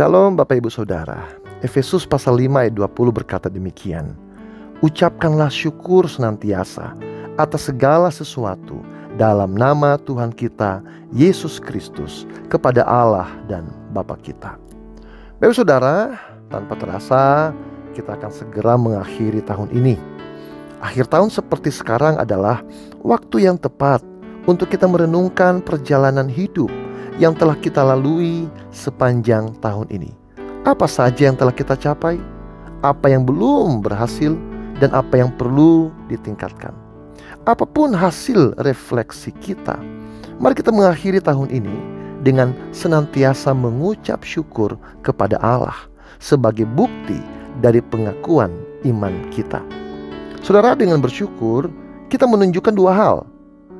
Shalom Bapak Ibu Saudara. Efesus pasal 5 ayat 20 berkata demikian. Ucapkanlah syukur senantiasa atas segala sesuatu dalam nama Tuhan kita Yesus Kristus kepada Allah dan Bapa kita. Bapak Ibu Saudara, tanpa terasa kita akan segera mengakhiri tahun ini. Akhir tahun seperti sekarang adalah waktu yang tepat untuk kita merenungkan perjalanan hidup yang telah kita lalui sepanjang tahun ini. Apa saja yang telah kita capai, apa yang belum berhasil, dan apa yang perlu ditingkatkan. Apapun hasil refleksi kita, mari kita mengakhiri tahun ini dengan senantiasa mengucap syukur kepada Allah sebagai bukti dari pengakuan iman kita. Saudara, dengan bersyukur kita menunjukkan dua hal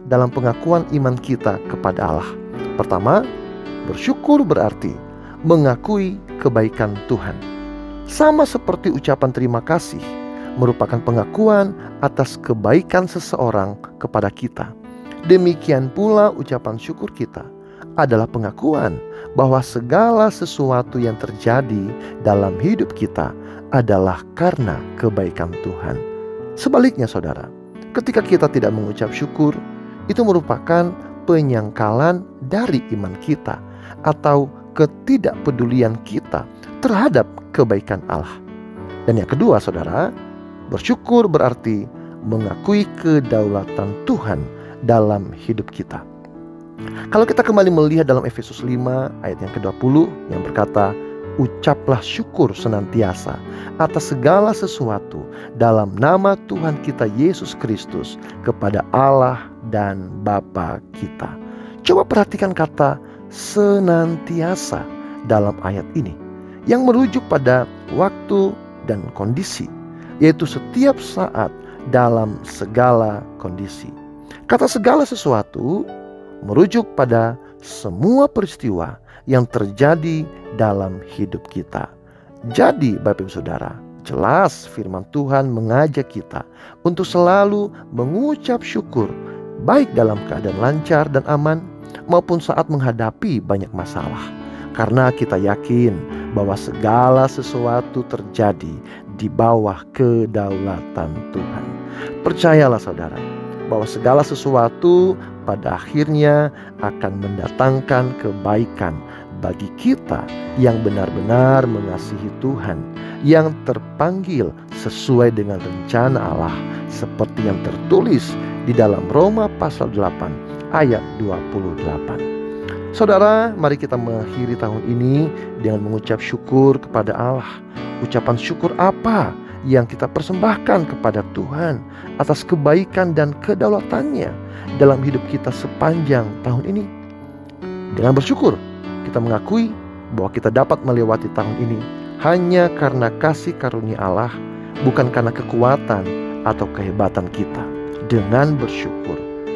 dalam pengakuan iman kita kepada Allah. Pertama, bersyukur berarti mengakui kebaikan Tuhan. Sama seperti ucapan terima kasih merupakan pengakuan atas kebaikan seseorang kepada kita. Demikian pula ucapan syukur kita adalah pengakuan bahwa segala sesuatu yang terjadi dalam hidup kita adalah karena kebaikan Tuhan. Sebaliknya saudara, ketika kita tidak mengucap syukur, itu merupakan penyangkalan dari iman kita atau ketidakpedulian kita terhadap kebaikan Allah. Dan yang kedua saudara, bersyukur berarti mengakui kedaulatan Tuhan dalam hidup kita. Kalau kita kembali melihat dalam Efesus 5 ayat yang ke-20 yang berkata, ucaplah syukur senantiasa atas segala sesuatu dalam nama Tuhan kita Yesus Kristus kepada Allah dan Bapa kita. Coba perhatikan kata senantiasa dalam ayat ini yang merujuk pada waktu dan kondisi, yaitu setiap saat dalam segala kondisi. Kata segala sesuatu merujuk pada semua peristiwa yang terjadi dalam hidup kita. Jadi Bapak Ibu Saudara, jelas firman Tuhan mengajak kita untuk selalu mengucap syukur, baik dalam keadaan lancar dan aman maupun saat menghadapi banyak masalah. Karena kita yakin bahwa segala sesuatu terjadi di bawah kedaulatan Tuhan. Percayalah saudara, bahwa segala sesuatu pada akhirnya akan mendatangkan kebaikan bagi kita yang benar-benar mengasihi Tuhan, yang terpanggil sesuai dengan rencana Allah, seperti yang tertulis di dalam Roma pasal 8 ayat 28. Saudara, mari kita mengakhiri tahun ini dengan mengucap syukur kepada Allah. Ucapan syukur apa yang kita persembahkan kepada Tuhan atas kebaikan dan kedaulatannya dalam hidup kita sepanjang tahun ini? Dengan bersyukur, kita mengakui bahwa kita dapat melewati tahun ini hanya karena kasih karunia Allah, bukan karena kekuatan atau kehebatan kita. Dengan bersyukur,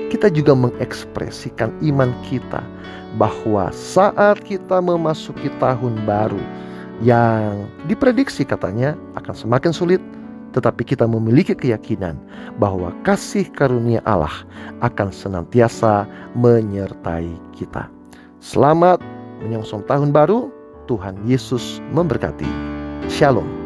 kita juga mengekspresikan iman kita bahwa saat kita memasuki tahun baru yang diprediksi katanya akan semakin sulit, tetapi kita memiliki keyakinan bahwa kasih karunia Allah akan senantiasa menyertai kita. Selamat menyongsong tahun baru. Tuhan Yesus memberkati. Shalom.